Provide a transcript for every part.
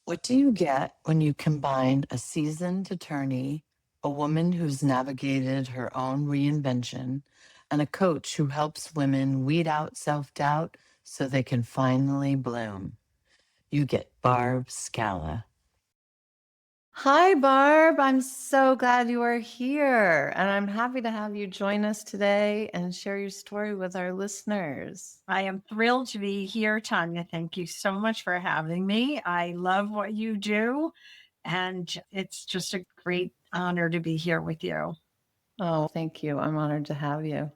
What do you get when you combine a seasoned attorney, a woman who's navigated her own reinvention, and a coach who helps women weed out self doubt so they can finally bloom? You get Barb Scala. Hi, Barb. I'm so glad you are here. And I'm happy to have you join us today and share your story with our listeners. I am thrilled to be here, Tanya. Thank you so much for having me. I love what you do, and it's just a great honor to be here with you. Oh, thank you. I'm honored to have you.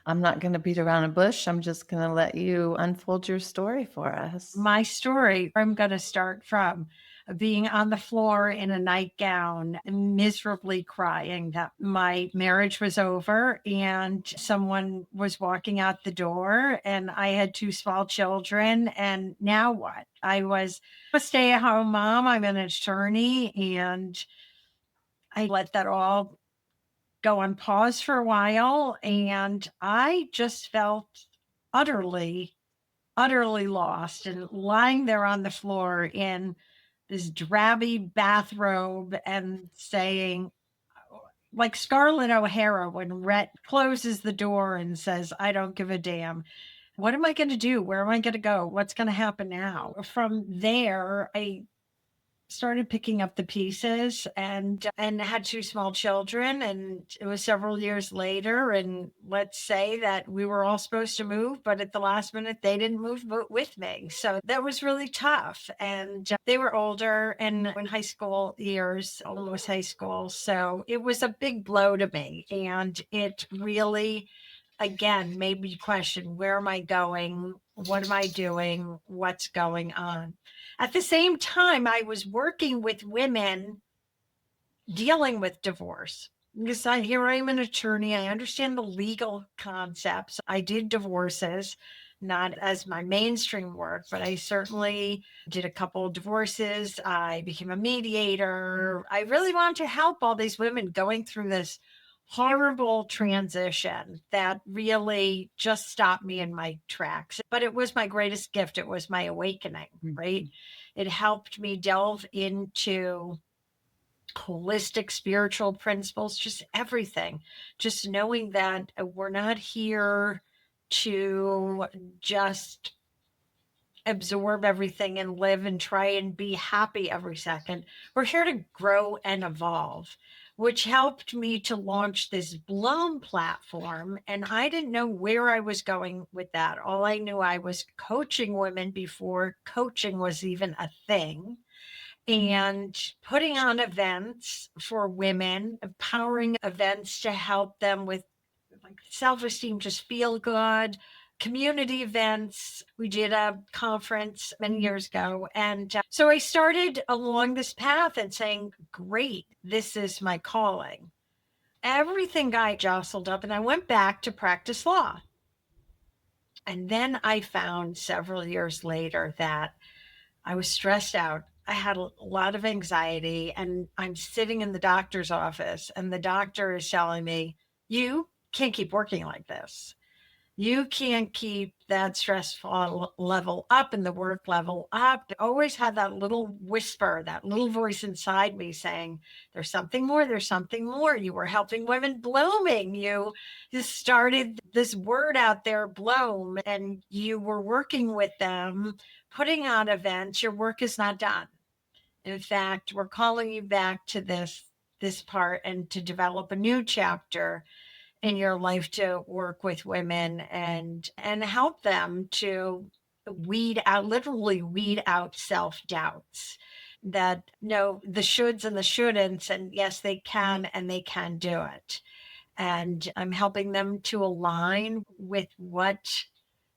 I'm not going to beat around a bush. I'm just going to let you unfold your story for us. My story, I'm going to start from being on the floor in a nightgown, miserably crying that my marriage was over and someone was walking out the door, and I had two small children. And now what? I was a stay at home mom. I'm an attorney, and I let that all go on pause for a while. And I just felt utterly, utterly lost and lying there on the floor in this drabby bathrobe and saying, like Scarlett O'Hara when Rhett closes the door and says, I don't give a damn. What am I going to do? Where am I going to go? What's going to happen now? From there, I started picking up the pieces and had two small children, and it was several years later, and let's say that we were all supposed to move, but at the last minute they didn't move with me, so that was really tough. And they were older and in high school years, almost high school, so it was a big blow to me, and it really again made me question, where am I going? What am I doing? What's going on? At the same time, I was working with women dealing with divorce. Because here I am an attorney. I understand the legal concepts. I did divorces, not as my mainstream work, but I certainly did a couple of divorces. I became a mediator. I really wanted to help all these women going through this horrible transition that really just stopped me in my tracks. But it was my greatest gift. It was my awakening, right? It helped me delve into holistic spiritual principles, just everything. Just knowing that we're not here to just absorb everything and live and try and be happy every second. We're here to grow and evolve, which helped me to launch this Bloom platform. And I didn't know where I was going with that. All I knew, I was coaching women before coaching was even a thing, and putting on events for women, empowering events to help them with like self-esteem, just feel good, community events. We did a conference many years ago. And so I started along this path and saying, great, this is my calling. Everything got jostled up, and I went back to practice law. And then I found several years later that I was stressed out. I had a lot of anxiety, and I'm sitting in the doctor's office, and the doctor is telling me, you can't keep working like this. You can't keep that stressful level up and the work level up. I always had that little whisper, that little voice inside me saying, there's something more, there's something more. You were helping women blooming. You just started this word out there, bloom, and you were working with them, putting on events. Your work is not done. In fact, we're calling you back to this part and to develop a new chapter in your life to work with women and help them to literally weed out self-doubts, that no, the shoulds and the shouldn'ts, and yes, they can, and they can do it. And I'm helping them to align with what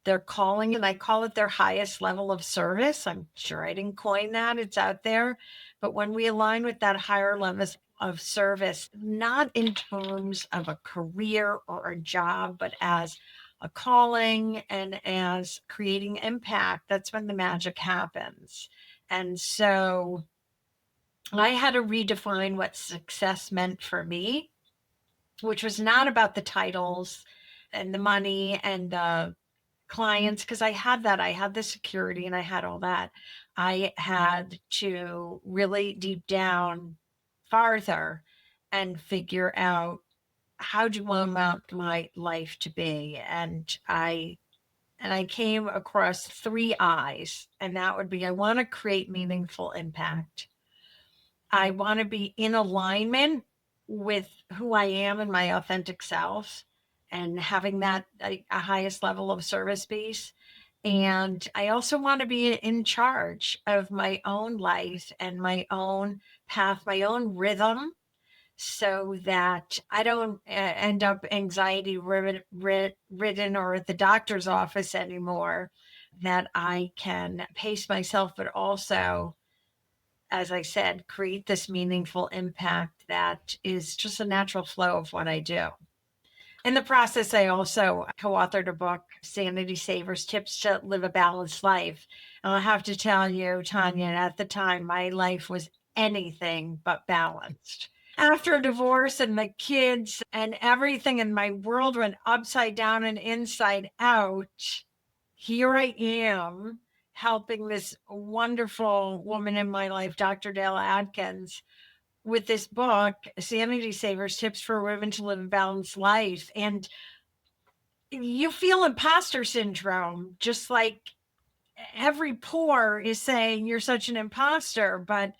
they're calling, and I call it their highest level of service. I'm sure I didn't coin that, it's out there. But when we align with that higher level of service, not in terms of a career or a job, but as a calling and as creating impact, that's when the magic happens. And so I had to redefine what success meant for me, which was not about the titles and the money and the clients, because I had that. I had the security and I had all that. I had to really deep down farther and figure out how do I want my life to be. And I came across three I's, and that would be I want to create meaningful impact. I want to be in alignment with who I am and my authentic self and having that a highest level of service base. And I also want to be in charge of my own life and my own path, my own rhythm, so that I don't end up anxiety ridden or at the doctor's office anymore, that I can pace myself, but also, as I said, create this meaningful impact that is just a natural flow of what I do. In the process, I also co authored a book, Sanity Savers Tips to Live a Balanced Life. And I'll have to tell you, Tanya, at the time, my life was anything but balanced. After a divorce and the kids and everything in my world went upside down and inside out, here I am helping this wonderful woman in my life, Dr. Dale Adkins, with this book, Sanity Savers Tips for Women to Live a Balanced Life. And you feel imposter syndrome, just like every pore is saying you're such an imposter. But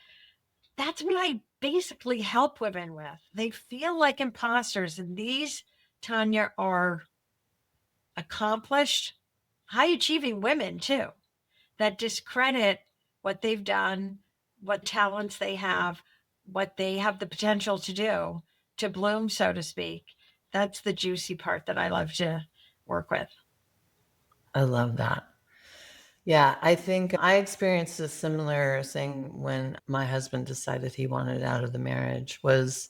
that's what I basically help women with. They feel like imposters. And these, Tanya, are accomplished, high achieving women too, that discredit what they've done, what talents they have, what they have the potential to do to bloom, so to speak. That's the juicy part that I love to work with. I love that. Yeah, I think I experienced a similar thing when my husband decided he wanted out of the marriage was,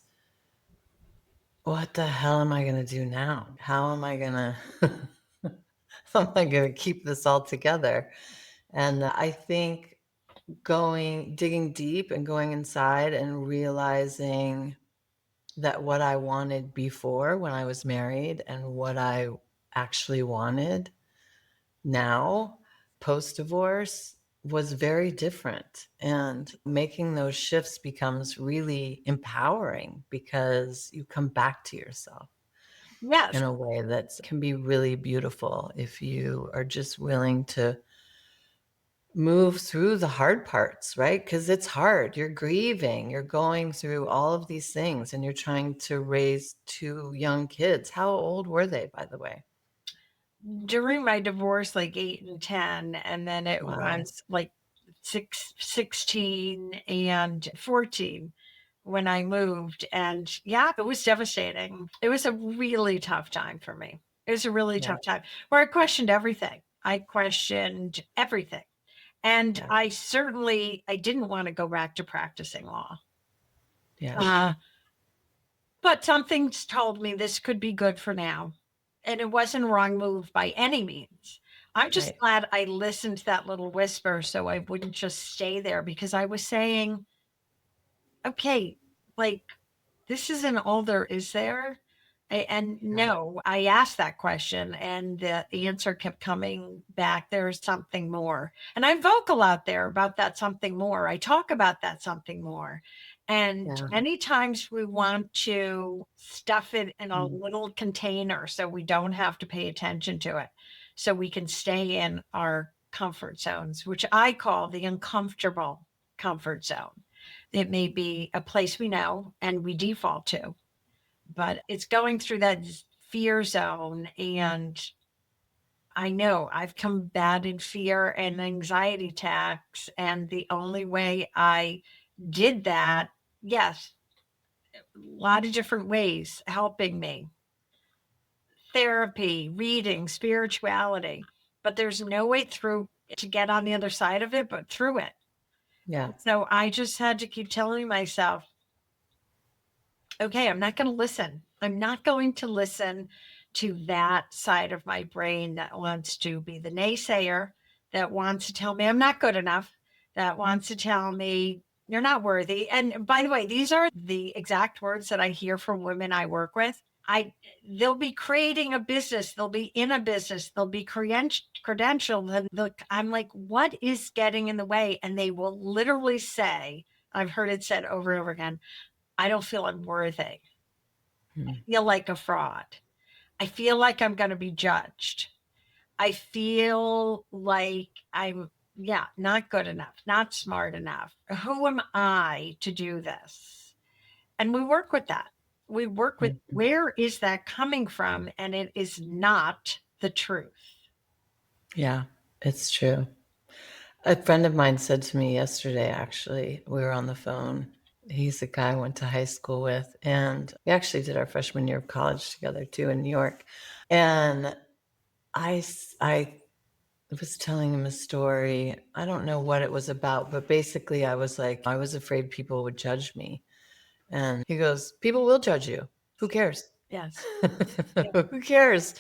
what the hell am I going to do now? How am I going to how am I going to keep this all together? And I think digging deep and going inside and realizing that what I wanted before when I was married and what I actually wanted now post divorce was very different. And making those shifts becomes really empowering because you come back to yourself Yes. in a way that can be really beautiful if you are just willing to move through the hard parts, right? Because it's hard. You're grieving, you're going through all of these things, and you're trying to raise two young kids. How old were they, by the way? During my divorce, like 8 and 10, and then it Wow. was like 16 and 14 when I moved. And yeah, it was devastating. It was a really tough time for me. It was a really Yeah. tough time where I questioned everything. I questioned everything. And Yeah. I didn't want to go back to practicing law. Yeah. Uh, but something told me this could be good for now. And it wasn't a wrong move by any means. I'm just Right. glad I listened to that little whisper so I wouldn't just stay there, because I was saying, okay, like, this isn't all there is there. And Yeah. no, I asked that question and the answer kept coming back. There's something more. And I'm vocal out there about that something more. I talk about that something more. And Yeah. many times we want to stuff it in a Mm. little container so we don't have to pay attention to it. So we can stay in our comfort zones, which I call the uncomfortable comfort zone. It may be a place we know and we default to, but it's going through that fear zone. And I know I've combated fear and anxiety attacks. And the only way I did that, yes, a lot of different ways helping me, therapy, reading, spirituality, but there's no way through to get on the other side of it, but through it. Yeah. So I just had to keep telling myself, okay, I'm not going to listen. I'm not going to listen to that side of my brain that wants to be the naysayer, that wants to tell me I'm not good enough, that wants to tell me you're not worthy. And by the way, these are the exact words that I hear from women I work with. they'll be creating a business, they'll be in a business, they'll be credentialed, and I'm like, what is getting in the way? And they will literally say, I've heard it said over and over again, I don't feel I'm worthy. Hmm. I feel like a fraud. I feel like I'm going to be judged. I feel like I'm, yeah, not good enough, not smart enough. Who am I to do this? And we work with that. We work with, Mhm. where is that coming from? And it is not the truth. Yeah, it's true. A friend of mine said to me yesterday, actually, we were on the phone. He's a guy I went to high school with, and we actually did our freshman year of college together too in New York. And I was telling him a story. I don't know what it was about, but basically I was like, I was afraid people would judge me. And he goes, people will judge you. Who cares? Yes. Who cares?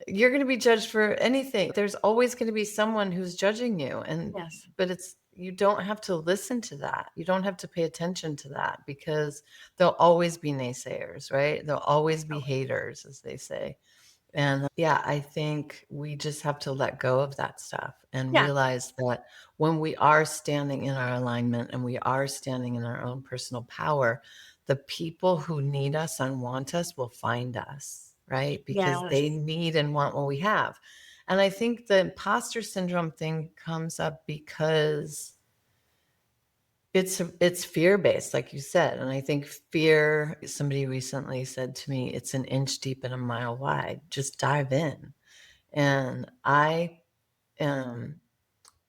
You're going to be judged for anything. There's always going to be someone who's judging you. Yes. But you don't have to listen to that. You don't have to pay attention to that because there'll always be naysayers, right? There'll always be haters, as they say. And yeah, I think we just have to let go of that stuff and Yeah. realize that when we are standing in our alignment and we are standing in our own personal power, the people who need us and want us will find us, right? Because Yes. they need and want what we have. And I think the imposter syndrome thing comes up because it's fear-based, like you said, and I think fear, somebody recently said to me, it's an inch deep and a mile wide. Just dive in. And um,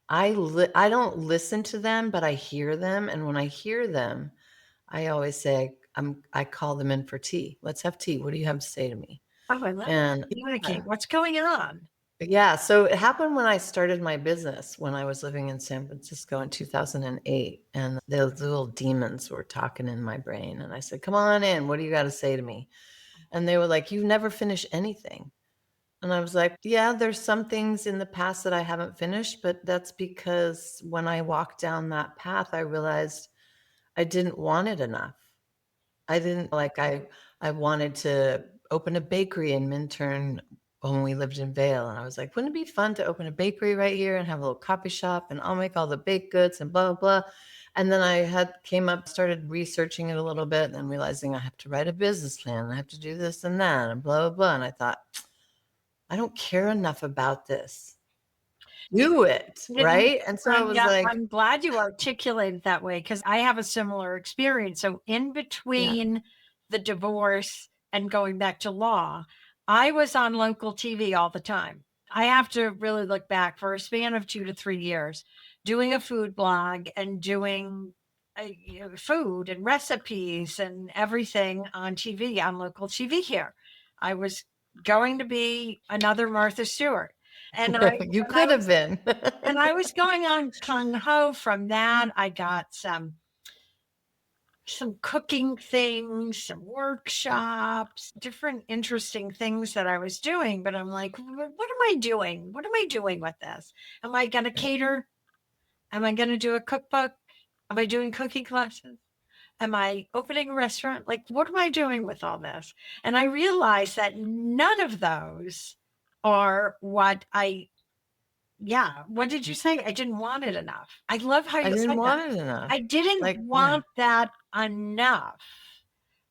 I don't listen to them, but I hear them, and when I hear them, I always say, I call them in for tea. "Let's have tea. What do you have to say to me?" Oh, I love And communicate. What's going on? yeah, so it happened when I started my business when I was living in San Francisco in 2008, and those little demons were talking in my brain, and I said, "Come on in. What do you got to say to me?" And they were like, "You never finish anything." And I was like, "Yeah, there's some things in the past that I haven't finished, but that's because when I walked down that path, I realized I didn't want it enough. I didn't like I wanted to open a bakery in Minturn when we lived in Vail, and I was like, "Wouldn't it be fun to open a bakery right here and have a little coffee shop, and I'll make all the baked goods and blah, blah, blah." And then I had came up, started researching it a little bit, and then realizing I have to write a business plan, I have to do this and that, and blah, blah, blah, and I thought, "I don't care enough about this. Do it," And right? And so I was like, I'm glad you articulated that way because I have a similar experience. So, in yeah. between the divorce and going back to law, I was on local TV all the time. I have to really look back for a span of 2 to 3 years, doing a food blog and doing food and recipes and everything on TV, on local TV here. I was going to be another Martha Stewart. And You could have been. I was going on gung ho from that. I got some cooking things, some workshops, different interesting things that I was doing. But I'm like, what am I doing? What am I doing with this? Am I going to cater? Am I going to do a cookbook? Am I doing cooking classes? Am I opening a restaurant? Like, what am I doing with all this? And I realized that none of those are what I yeah. What did you say? I didn't want it enough. I love how I you didn't said that. want it enough. I didn't Like, yeah. want that enough.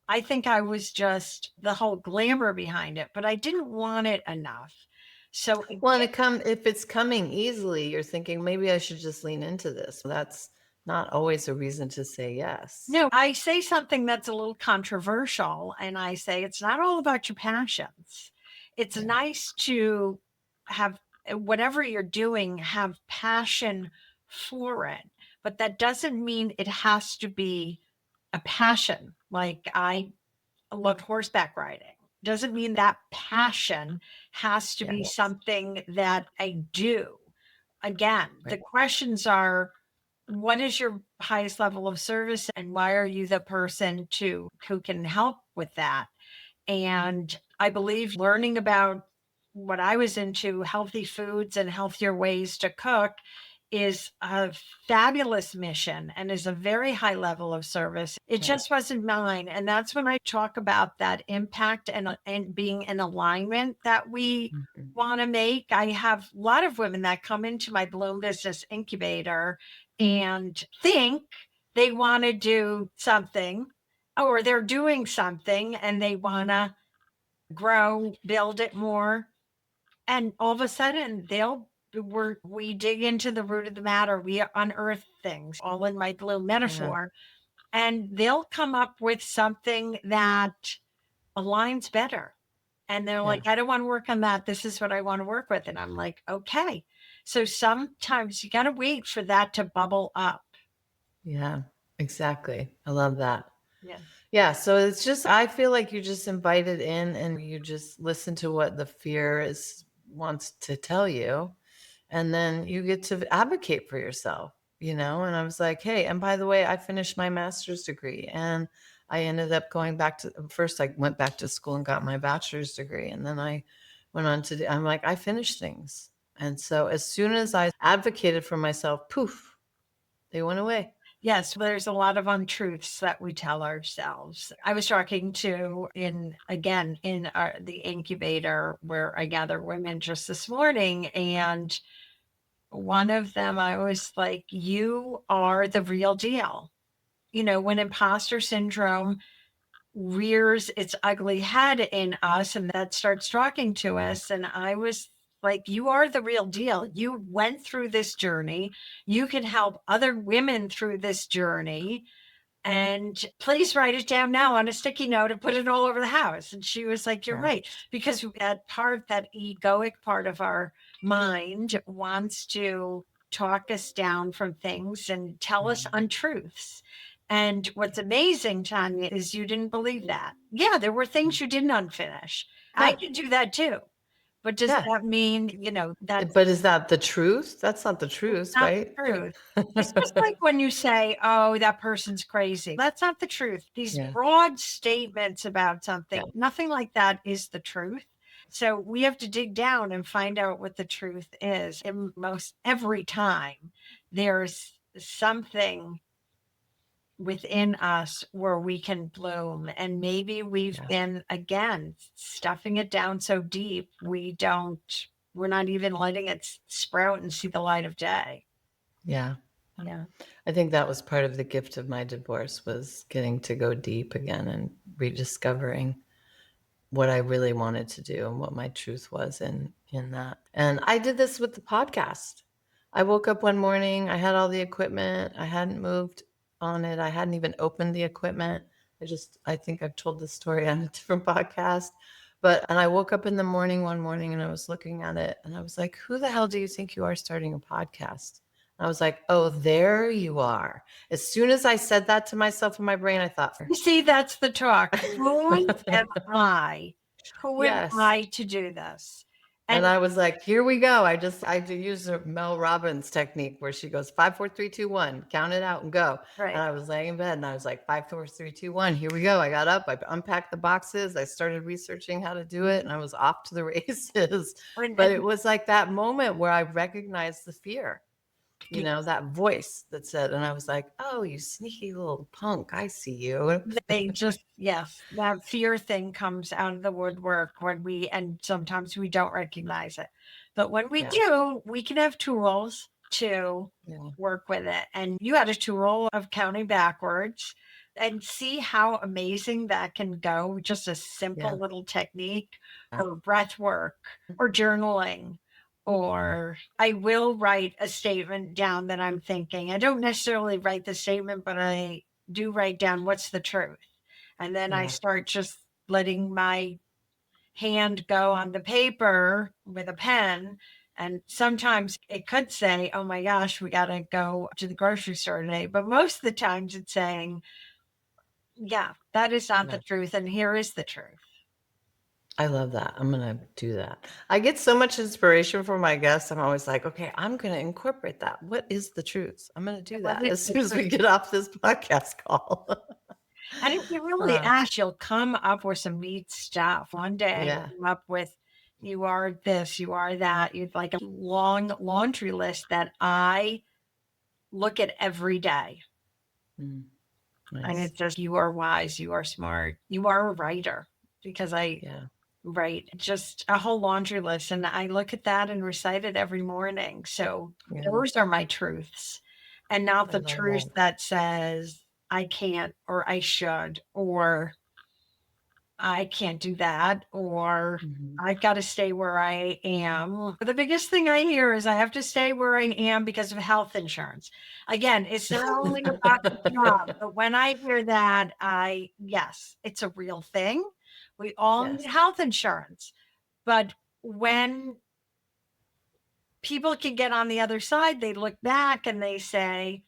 I think I was just the whole glamour behind it, but I didn't want it enough. So Well, and if it's coming easily, you're thinking maybe I should just lean into this. That's not always a reason to say yes. no, I say something that's a little controversial, and I say it's not all about your passions. It's Yeah. nice to have whatever you're doing, have passion for it, but that doesn't mean it has to be a passion. Like I love horseback riding. Doesn't mean that passion has to be Yes. something that I do. Again, the Right. questions are, what is your highest level of service and why are you the person to who can help with that? And I believe learning about what I was into, healthy foods and healthier ways to cook, is a fabulous mission and is a very high level of service. It just wasn't mine. And that's when I talk about that impact and being in alignment that we want to make. I have a lot of women that come into my Bloom Business Incubator and think they want to do something, or they're doing something and they want to grow, build it more. And all of a sudden we dig into the root of the matter. We unearth things all in my Bloom metaphor, and they'll come up with something that aligns better. And they're like, I don't want to work on that. This is what I want to work with. And I'm like, okay. So sometimes you got to wait for that to bubble up. Yeah, exactly. I love that. Yeah. Yeah. So it's just, I feel like you just invite it in and you just listen to what the fear wants to tell you. And then you get to advocate for yourself, you know? And I was like, hey, and by the way, I finished my master's degree and I ended up going back to, first I went back to school and got my bachelor's degree. And then I went on to, I'm like, I finished things. And so as soon as I advocated for myself, poof, they went away. Yes, there's a lot of untruths that we tell ourselves. I was talking to the incubator where I gather women just this morning, and one of them, I was like, you are the real deal. You know, when imposter syndrome rears its ugly head in us and that starts talking to us, and I was like, you are the real deal. You went through this journey. You can help other women through this journey. And please write it down now on a sticky note and put it all over the house. And she was like, you're right. Because that egoic part of our mind wants to talk us down from things and tell us untruths. And what's amazing, Tanya, is you didn't believe that. Yeah, there were things you didn't unfinish. I can do that too. But does that mean, that? But is that the truth? That's not the truth, Not right? the truth. It's just like when you say, oh, that person's crazy. That's not the truth. These broad statements about something, nothing like that is the truth. So we have to dig down and find out what the truth is. And most every time there's something within us where we can bloom. And maybe we've been, again, stuffing it down so deep, we're not even letting it sprout and see the light of day. Yeah. Yeah. I think that was part of the gift of my divorce, was getting to go deep again and rediscovering what I really wanted to do and what my truth was in that. And I did this with the podcast. I woke up one morning, I had all the equipment, I hadn't moved on it, I hadn't even opened the equipment. I think I've told this story on a different podcast. And I woke up in the morning one morning and I was looking at it and I was like, who the hell do you think you are starting a podcast? I was like, oh, there you are. As soon as I said that to myself in my brain, I thought, you see, that's the talk. Who am I? Who am I to do this? And I was like, here we go. I use the Mel Robbins technique where she goes 5, 4, 3, 2, 1, count it out and go. Right. And I was laying in bed and I was like, 5, 4, 3, 2, 1, here we go. I got up, I unpacked the boxes, I started researching how to do it, and I was off to the races. But it was like that moment where I recognized the fear. That voice that said, and I was like, oh, you sneaky little punk, I see you. That fear thing comes out of the woodwork and sometimes we don't recognize it. But when we do, we can have tools to work with it. And you had a tool of counting backwards and see how amazing that can go. Just a simple little technique or breath work or journaling. Or I will write a statement down that I'm thinking. I don't necessarily write the statement, but I do write down what's the truth. And then I start just letting my hand go on the paper with a pen. And sometimes it could say, oh my gosh, we got to go to the grocery store today. But most of the times it's saying, yeah, that is not the truth. And here is the truth. I love that. I'm going to do that. I get so much inspiration from my guests. I'm always like, okay, I'm going to incorporate that. What is the truth? I'm going to do that as soon as we get off this podcast call. And if you really ask, you'll come up with some neat stuff. One day I came up with you are this, you are that. You've like a long laundry list that I look at every day. Mm, And nice. it's just, you are wise, you are smart, you are a writer, because I Yeah. write just a whole laundry list and I look at that and recite it every morning. So Yeah. those are my truths, and not I the love truth that. that says I can't or I should or I can't do that, or Mhm. I've got to stay where I am. The biggest thing I hear is I have to stay where I am because of health insurance. Again, it's not only about the job, but when I hear that, yes, it's a real thing. We all need Yes. health insurance. But when people can get on the other side, they look back and they say,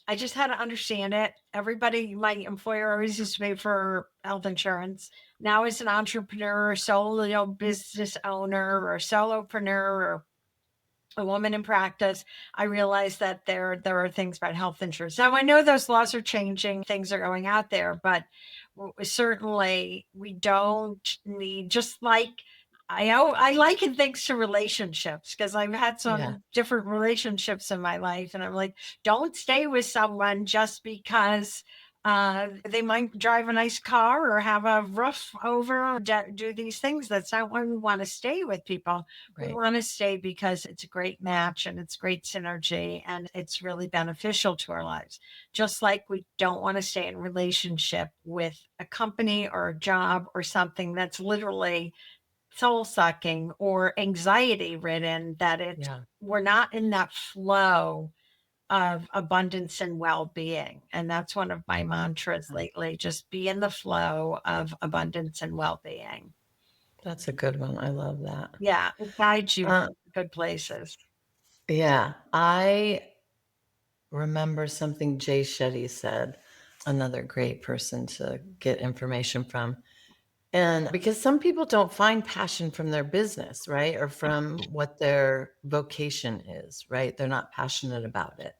I just had to understand it. Everybody, my employer always used to pay for health insurance. Now, as an entrepreneur, solo business owner, or solopreneur, or a woman in practice, I realized that there are things about health insurance. Now, I know those laws are changing, things are going out there, but certainly we don't need, just like I liken things to relationships, because I've had Yeah. some different relationships in my life, and I'm like, don't stay with someone just because they might drive a nice car or have a roof over, or do these things. That's not why we want to stay with people. We Right. want to stay because it's a great match and it's great synergy and it's really beneficial to our lives. Just like we don't want to stay in a relationship with a company or a job or something that's literally soul sucking or anxiety ridden, that it's, Yeah. we're not in that flow of abundance and well-being. And that's one of my mantras Yeah. lately, just be in the flow of abundance and well-being. That's a good one. I love that. Yeah, it guides you Uh, to good places. yeah. I remember something Jay Shetty said, another great person to get information from. And because some people don't find passion from their business, right? Or from what their vocation is, right? They're not passionate about it.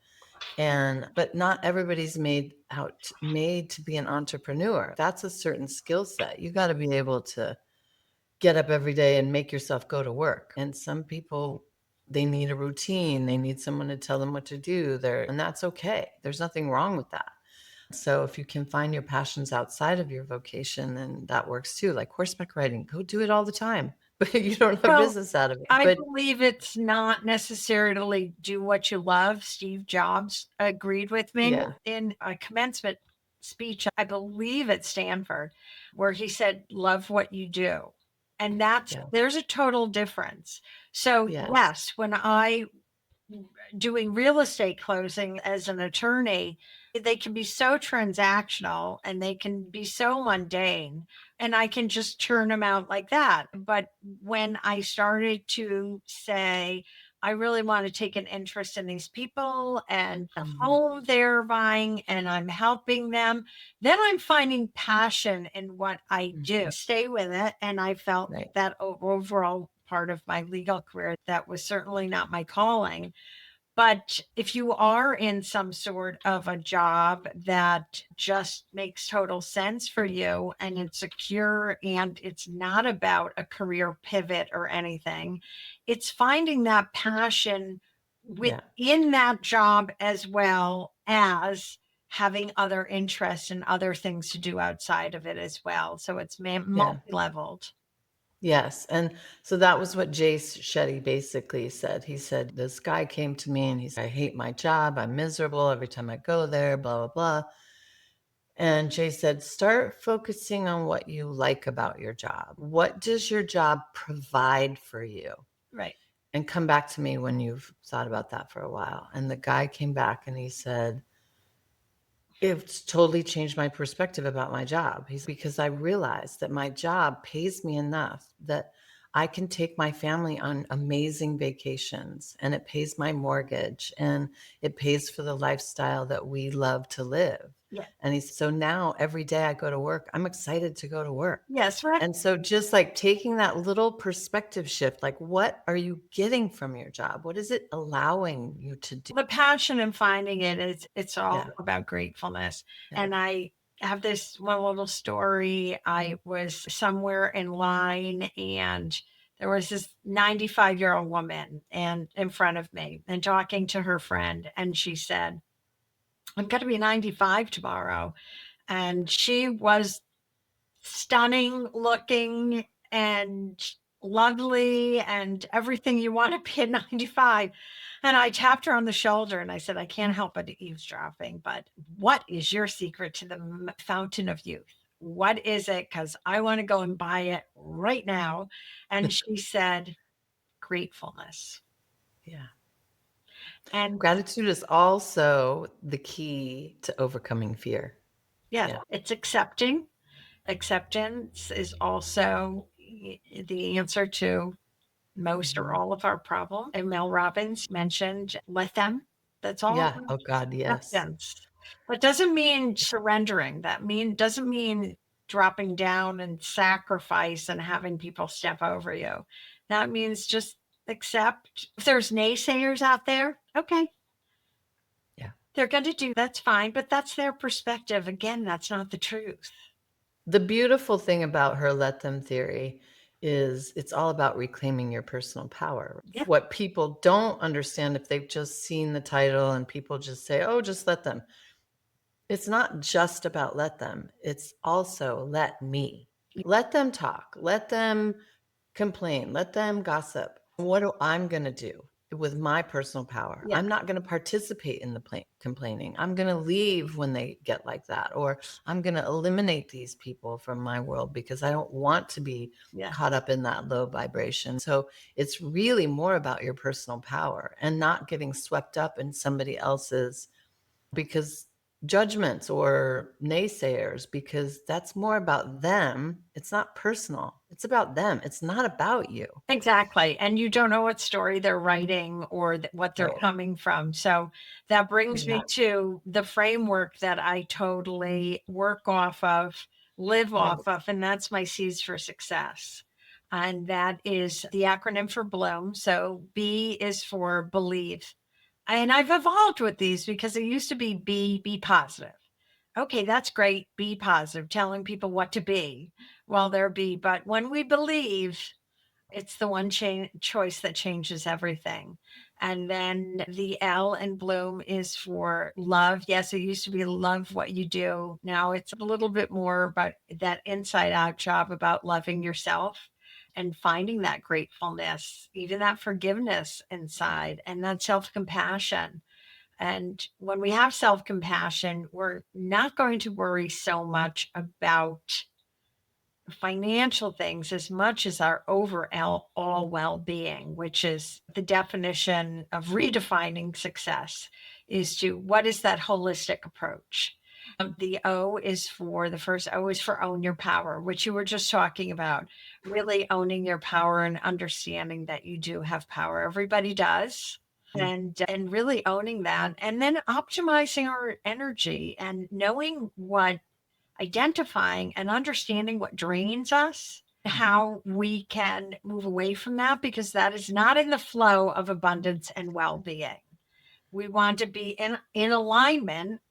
But not everybody's made to be an entrepreneur. That's a certain skill set. You got to be able to get up every day and make yourself go to work. And some people, they need a routine. They need someone to tell them what to do. And that's okay. There's nothing wrong with that. So if you can find your passions outside of your vocation, then that works too. Like horseback riding, go do it all the time, but you don't have Well, business out of it. I But believe it's not necessarily do what you love. Steve Jobs agreed with me yeah, in a commencement speech, I believe at Stanford, where he said, love what you do. And yeah, there's a total difference. So, yes, yes, when I doing real estate closing as an attorney, they can be so transactional and they can be so mundane, and I can just churn them out like that. But when I started to say, I really want to take an interest in these people and the mhm, home they're buying, and I'm helping them, then I'm finding passion in what I do. mhm, Stay with it. And I felt right, that overall part of my legal career, that was certainly not my calling. But if you are in some sort of a job that just makes total sense for you and it's secure and it's not about a career pivot or anything, it's finding that passion yeah, within that job as well as having other interests and other things to do outside of it as well. So it's yeah. multi-leveled. Yes. And so that was what Jace Shetty basically said. He said, this guy came to me and he said, I hate my job. I'm miserable every time I go there, blah, blah, blah. And Jay said, start focusing on what you like about your job. What does your job provide for you? Right. And come back to me when you've thought about that for a while. And the guy came back and he said, it's totally changed my perspective about my job. Because I realized that my job pays me enough that I can take my family on amazing vacations and it pays my mortgage and it pays for the lifestyle that we love to live. Yeah. And so now every day I go to work, I'm excited to go to work. Yes. Right. And so just like taking that little perspective shift, like what are you getting from your job? What is it allowing you to do? The passion in finding it is, it's Yeah. all about gratefulness. Yeah. And I have this one little story. I was somewhere in line and There was this 95-year-old woman and in front of me and talking to her friend. And she said, I'm going to be 95 tomorrow. And she was stunning looking and lovely and everything you want to be at 95. And I tapped her on the shoulder and I said, I can't help but eavesdropping, but what is your secret to the fountain of youth? What is it? Because I want to go and buy it right now. And she said, gratefulness. Yeah. And Gratitude is also the key to overcoming fear. yeah, Yeah. it's accepting. Acceptance is also the answer to most or all of our problems. And Mel Robbins mentioned, let them. That's all. Yeah. Oh God, yes. Acceptance. That doesn't mean surrendering. Doesn't mean dropping down and sacrifice and having people step over you. That means just accept. If there's naysayers out there, okay. Yeah. They're going to do that's fine, but that's their perspective. Again, that's not the truth. The beautiful thing about her let them theory is it's all about reclaiming your personal power. Yeah. What people don't understand if they've just seen the title and people just say, oh, just let them. It's not just about let them. It's also let me. Let them talk. Let them complain. Let them gossip. What do I'm going to do with my personal power? Yeah. I'm not going to participate in the complaining. I'm going to leave when they get like that, or I'm going to eliminate these people from my world because I don't want to be caught up in that low vibration. So it's really more about your personal power and not getting swept up in somebody else's because judgments or naysayers, because that's more about them. It's not personal. It's about them. It's not about you. Exactly. And you don't know what story they're writing or what they're Right. coming from. So that brings Yeah. me to the framework that I totally work off of, live off of, and that's my C's for success. And that is the acronym for Bloom. So B is for believe. And I've evolved with these because it used to be positive. Okay, that's great. Be positive, telling people what to be while they're B. But when we believe, it's the one choice that changes everything. And then the L in Bloom is for love. Yes, it used to be love what you do. Now it's a little bit more about that inside out job about loving yourself and finding that gratefulness, even that forgiveness inside, and that self compassion. And when we have self compassion, we're not going to worry so much about financial things as much as our overall well-being, which is the definition of redefining success, is to what is that holistic approach. The O is for the first O is for own your power, which you were just talking about, really owning your power and understanding that you do have power. Everybody does. And really owning that, and then optimizing our energy and knowing what identifying and understanding what drains us, how we can move away from that, because that is not in the flow of abundance and well being. We want to be in alignment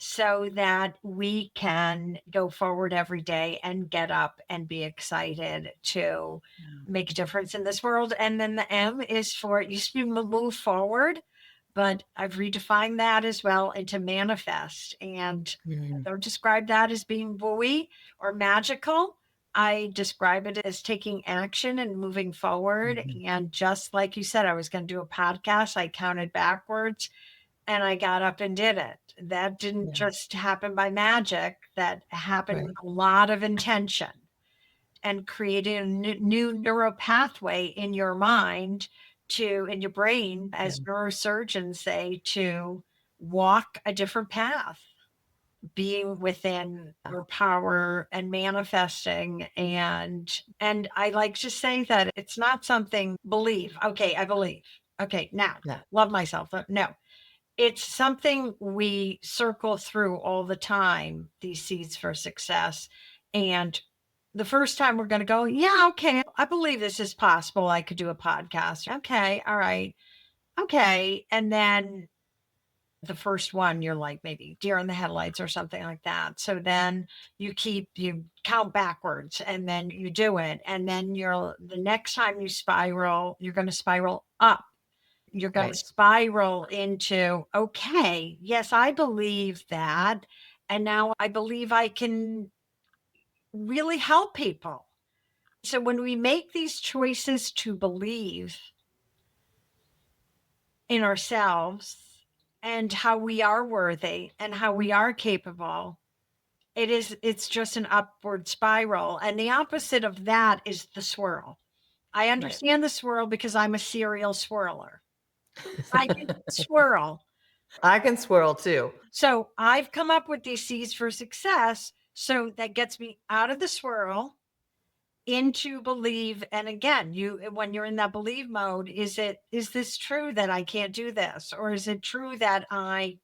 so that we can go forward every day and get up and be excited to make a difference in this world. And then the M is for it used to be move forward, but I've redefined that as well into manifest. And I don't describe that as being buoy or magical. I describe it as taking action and moving forward. And just like you said, I was going to do a podcast. I counted backwards and I got up and did it. That didn't just happen by magic. That happened with a lot of intention and creating a new neural pathway in your mind in your brain, as neurosurgeons say, to walk a different path, being within your power and manifesting. And I like to say that it's not something believe. Okay, I believe. Okay, now love myself. No, it's something we circle through all the time, these seeds for success. And the first time we're going to go, yeah, okay, I believe this is possible. I could do a podcast. Okay, all right. Okay. And then The first one, you're like maybe deer in the headlights or something like that. So then you count backwards and then you do it. And then the next time you spiral, you're going to spiral up. You're going to Right. spiral into, okay, yes, I believe that. And now I believe I can really help people. So when we make these choices to believe in ourselves and how we are worthy and how we are capable, it's just an upward spiral. And the opposite of that is the swirl. I understand the swirl because I'm a serial swirler. I can swirl. I can swirl too. So I've come up with these C's for success. So that gets me out of the swirl into believe. And again, when you're in that believe mode, is this true that I can't do this? Or is it true that I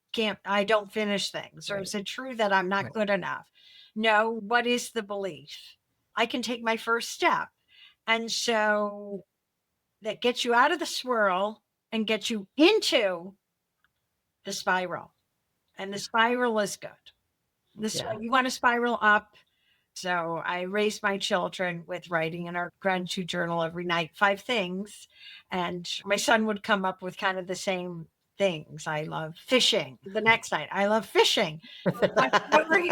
don't finish things? Or is it true that I'm not good enough? No, what is the belief? I can take my first step. And so that gets you out of the swirl and gets you into the spiral. And the spiral is good. You want to spiral up. So I raised my children with writing in our gratitude journal every night, 5 things. And my son would come up with kind of the same things. I love fishing. The next night, I love fishing. Whatever he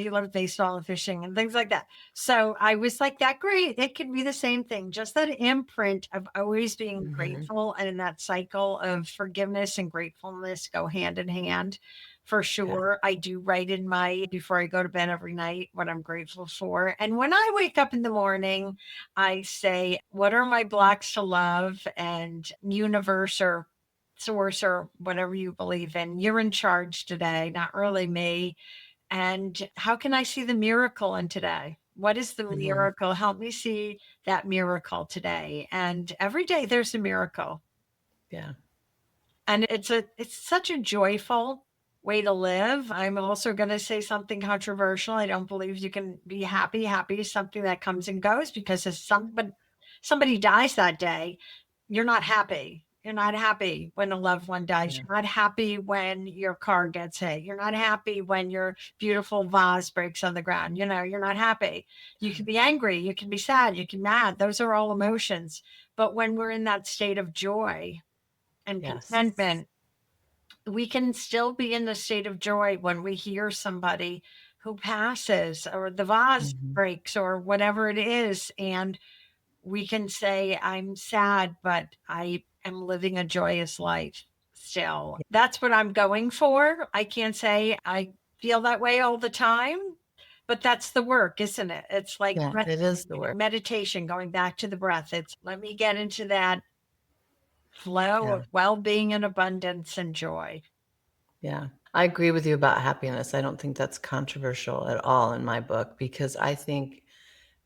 loved baseball and fishing and things like that. So I was like, that great. It could be the same thing. Just that imprint of always being grateful, and in that cycle of forgiveness and gratefulness go hand in hand. For sure. I do write before I go to bed every night, what I'm grateful for. And when I wake up in the morning, I say, what are my blocks to love? And universe or source or whatever you believe in, you're in charge today, not really me. And how can I see the miracle in today? What is the miracle? Help me see that miracle today. And every day there's a miracle. Yeah. And it's such a joyful way to live. I'm also going to say something controversial. I don't believe you can be happy. Happy is something that comes and goes, because if somebody dies that day, you're not happy. You're not happy when a loved one dies. You're not happy when your car gets hit. You're not happy when your beautiful vase breaks on the ground. You're not happy. You can be angry. You can be sad. You can be mad. Those are all emotions. But when we're in that state of joy and contentment, we can still be in the state of joy when we hear somebody who passes or the vase breaks or whatever it is. And we can say, I'm sad, but I am living a joyous life still. That's what I'm going for. I can't say I feel that way all the time, but that's the work, isn't it? It's like it is the work. Meditation, going back to the breath. It's let me get into that flow of well-being and abundance and joy. Yeah. I agree with you about happiness. I don't think that's controversial at all in my book, because I think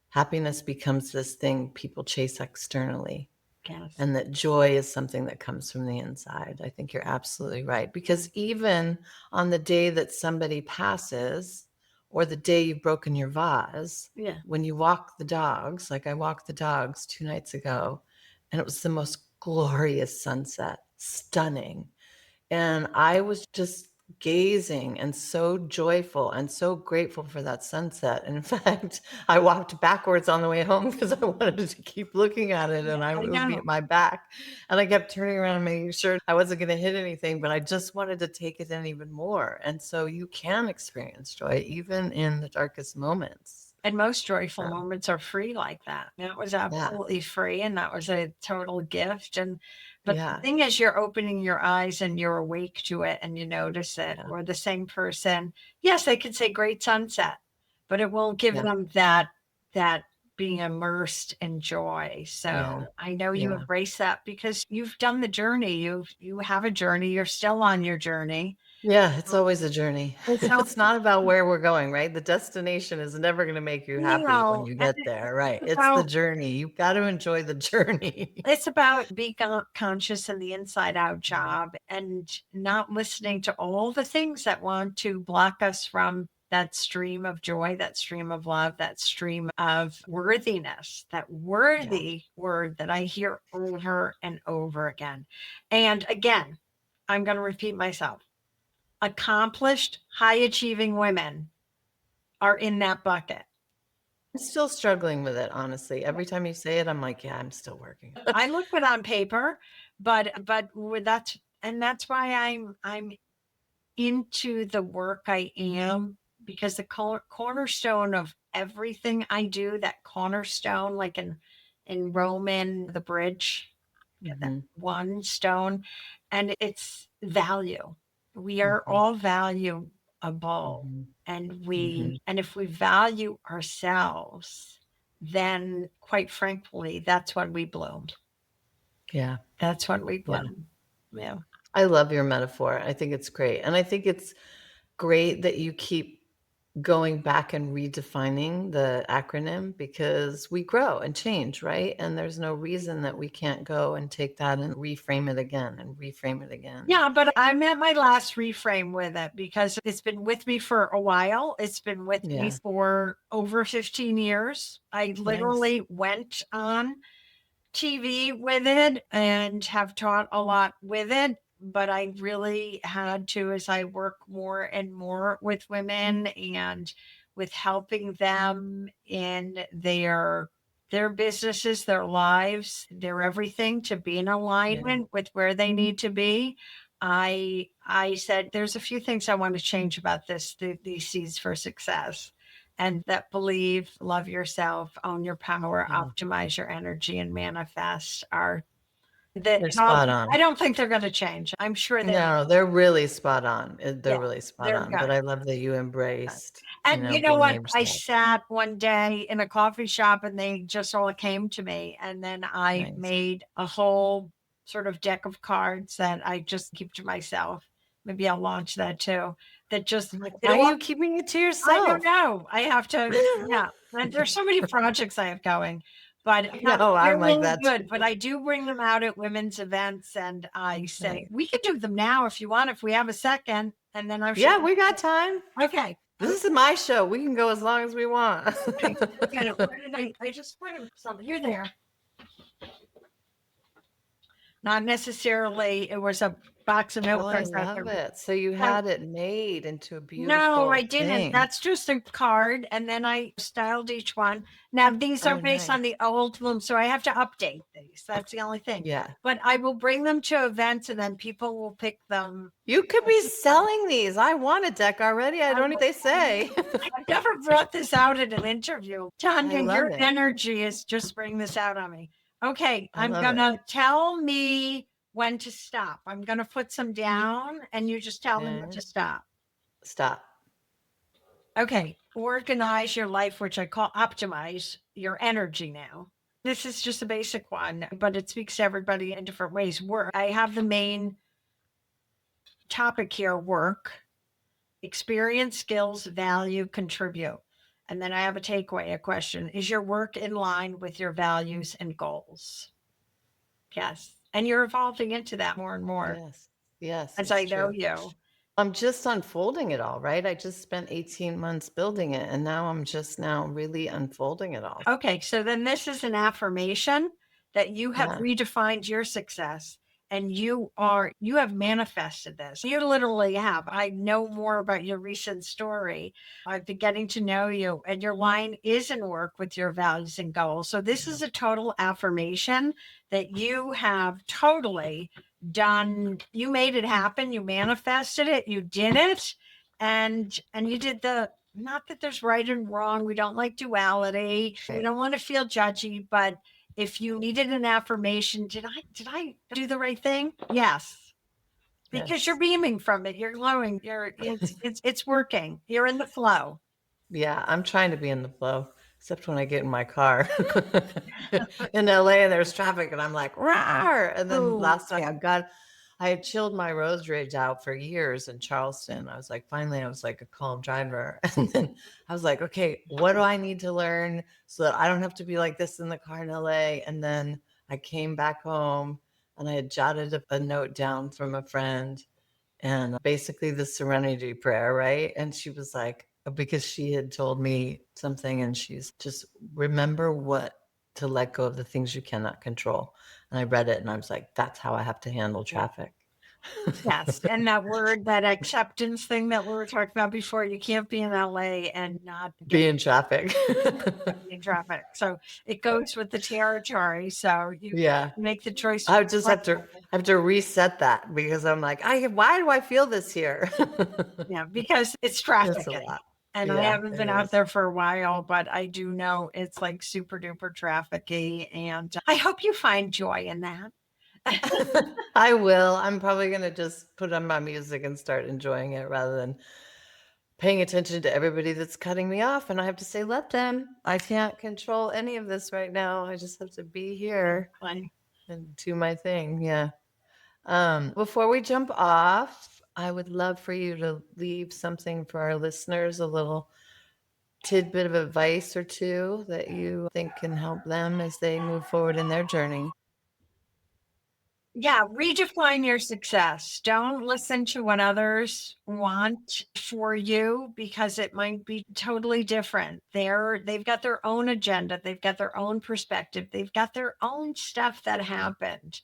happiness becomes this thing people chase externally. Yes. And that joy is something that comes from the inside. I think you're absolutely right. Because even on the day that somebody passes, or the day you've broken your vase, when you walk the dogs, like I walked the dogs 2 nights ago, and it was the most glorious sunset, stunning. And I was just gazing and so joyful and so grateful for that sunset. And in fact, I walked backwards on the way home because I wanted to keep looking at it, and it would be at my back. And I kept turning around and making sure I wasn't going to hit anything, but I just wanted to take it in even more. And so you can experience joy even in the darkest moments. And most joyful moments are free like that. That was absolutely free, and that was a total gift. But the thing is, you're opening your eyes and you're awake to it and you notice it. Or the same person, yes, they could say great sunset, but it won't give them that being immersed in joy. So I know you embrace that because you've done the journey. You have a journey. You're still on your journey. Yeah, it's always a journey. It's not about where we're going, right? The destination is never going to make you happy when you get there, right? It's the journey. You've got to enjoy the journey. It's about being conscious in the inside out job and not listening to all the things that want to block us from that stream of joy, that stream of love, that stream of worthiness, that worthy word that I hear over and over again. And again, I'm going to repeat myself. Accomplished, high achieving women are in that bucket. I'm still struggling with it, honestly. Every time you say it, I'm like, yeah, I'm still working. I look good on paper, but that's why I'm into the work I am, because the cornerstone of everything I do, that cornerstone, like in Roman, the bridge, that one stone, and it's value. We are all valuable, and if we value ourselves, then quite frankly, that's when we bloom. Yeah. That's when we bloom. Yeah. I love your metaphor. I think it's great. And I think it's great that you keep going back and redefining the acronym, because we grow and change, right? And there's no reason that we can't go and take that and reframe it again and reframe it again. Yeah, but I'm at my last reframe with it because it's been with me for a while. It's been with me for over 15 years. I literally went on TV with it and have taught a lot with it. But I really had to, as I work more and more with women and with helping them in their businesses, their lives, their everything, to be in alignment with where they need to be. I said, there's a few things I want to change about these seeds for success. And that believe, love yourself, own your power, optimize your energy, and manifest are They're spot on. I don't think they're going to change. I'm sure they're really spot on. They're really spot on. good. But I love that you embraced. And you know what? I sat one day in a coffee shop and they just all came to me. And then I made a whole sort of deck of cards that I just keep to myself. Maybe I'll launch that too. That just, why are you keeping it to yourself? I don't know. I have to, yeah. And there's so many projects I have going. But I'm like that. Good. But I do bring them out at women's events, and I say we can do them now if you want, if we have a second. And then we got time. Okay. This is my show. We can go as long as we want. Okay. I just put something. You're there. Not necessarily. It was a box of milk. I love it. So you had it made into a beautiful No, I didn't. thing. That's just a card, and then I styled each one. Now these are based on the old ones, so I have to update these. That's the only thing. Yeah. But I will bring them to events, and then people will pick them. You could be selling these. I want a deck already. I don't know what they say. I've never brought this out in an interview. Tanya, your energy is just bring this out on me. Okay, I'm gonna tell me when to stop. I'm going to put some down and you just tell me when to stop. Stop. Okay. Organize your life, which I call optimize your energy now. This is just a basic one, but it speaks to everybody in different ways. Work. I have the main topic here: work, experience, skills, value, contribute. And then I have a takeaway, a question. Is your work in line with your values and goals? Yes. And you're evolving into that more and more. Yes. As I know you. I'm just unfolding it all, right? I just spent 18 months building it, and now I'm just really unfolding it all. Okay. So then this is an affirmation that you have redefined your success, and you have manifested this. You literally have. I know more about your recent story. I've been getting to know you, and your line is in work with your values and goals. So this is a total affirmation that you have totally done. You made it happen. You manifested it. You did it. And you did not that there's right and wrong. We don't like duality. We don't want to feel judgy, but if you needed an affirmation, did I do the right thing? Yes. Because you're beaming from it. You're glowing. It's working. You're in the flow. Yeah, I'm trying to be in the flow, except when I get in my car in LA and there's traffic and I'm like, rawr. And then last time I had chilled my road rage out for years in Charleston. I was like, finally, I was like a calm driver. And then I was like, okay, what do I need to learn so that I don't have to be like this in the car in LA? And then I came back home and I had jotted a note down from a friend and basically the serenity prayer, right? And she was like, because she had told me something and she's just remember what to let go of the things you cannot control. And I read it and I was like, that's how I have to handle traffic. Yes. And that word, that acceptance thing that we were talking about before, you can't be in LA and not Be in traffic. in traffic. So it goes with the territory. So you Yeah. make the choice. I just have to reset that because I'm like, why do I feel this here? Yeah, because it's It's traffic. a lot. And I Yeah, haven't been it out is. there for a while, but I do know it's like super duper trafficy. And I hope you find joy in that. I will. I'm probably going to just put on my music and start enjoying it rather than paying attention to everybody that's cutting me off. And I have to say, let them. I can't control any of this right now. I just have to be here Like, and do my thing. Yeah. Before we jump off, I would love for you to leave something for our listeners, a little tidbit of advice or two that you think can help them as they move forward in their journey. yeah, redefine your success. Don't listen to what others want for you because it might be totally different. They've got their own agenda, they've got their own perspective, they've got their own stuff that happened.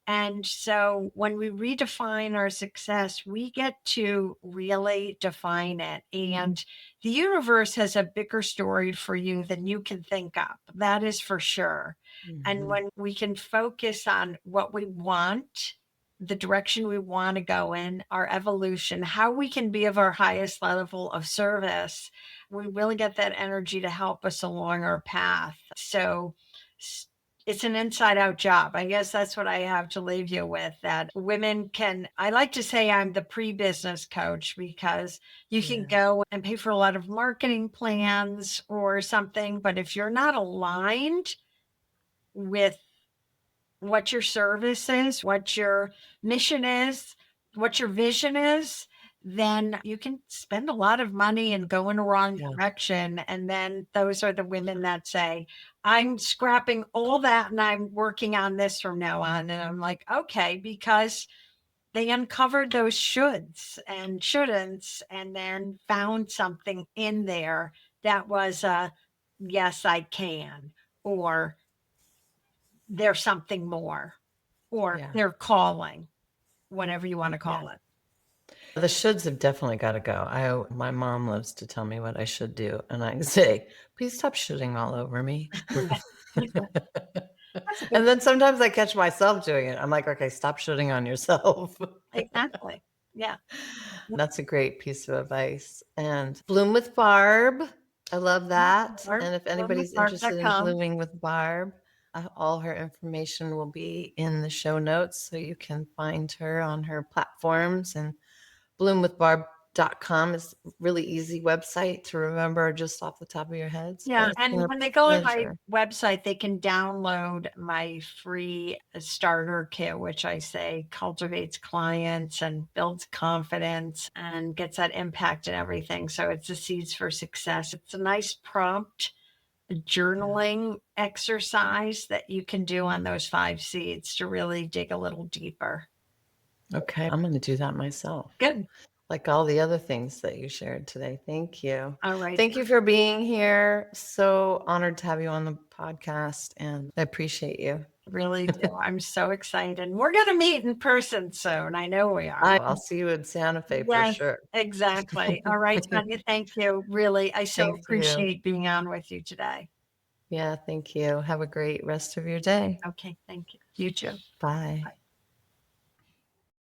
And so when we redefine our success, we get to really define it. And the universe has a bigger story for you than you can think up. That is for sure. And when we can focus on what we want, the direction we want to go in, our evolution, how we can be of our highest level of service, we really get that energy to help us along our path. So it's an inside out job. I guess that's what I have to leave you with, that women can, I like to say I'm the pre-business coach because you can go and pay for a lot of marketing plans or something. But if you're not aligned with what your service is, what your mission is, what your vision is, then you can spend a lot of money and go in the wrong direction. And then those are the women that say, I'm scrapping all that and I'm working on this from now on. And I'm like, okay, because they uncovered those shoulds and shouldn'ts and then found something in there that was a yes, I can, or there's something more, or they're calling, whatever you want to call it. The shoulds have definitely got to go. My mom loves to tell me what I should do, and I say, please stop shooting all over me. And then sometimes I catch myself doing it. I'm like, okay, stop shooting on yourself. Exactly. Yeah. That's a great piece of advice. And Bloom with Barb. I love that. And if anybody's interested in blooming with Barb, all her information will be in the show notes. So you can find her on her platforms. And bloomwithbarb.com is a really easy website to remember just off the top of your head. So Yeah. And when they go to my pleasure. website, they can download my free starter kit, which I say cultivates clients and builds confidence and gets that impact and everything. So it's the seeds for success. It's a nice prompt journaling exercise that you can do on those 5 seeds to really dig a little deeper. Okay. I'm going to do that myself. Good. Like all the other things that you shared today. Thank you. All right. Thank you for being here. So honored to have you on the podcast, and I appreciate you. Really do. I'm so excited. We're going to meet in person soon. I know we are. I'll see you in Santa Fe for sure. Exactly. All right, Tanya. Thank you. Really, I so appreciate being on with you today. Yeah, thank you. Have a great rest of your day. Okay. Thank you. You too. Bye.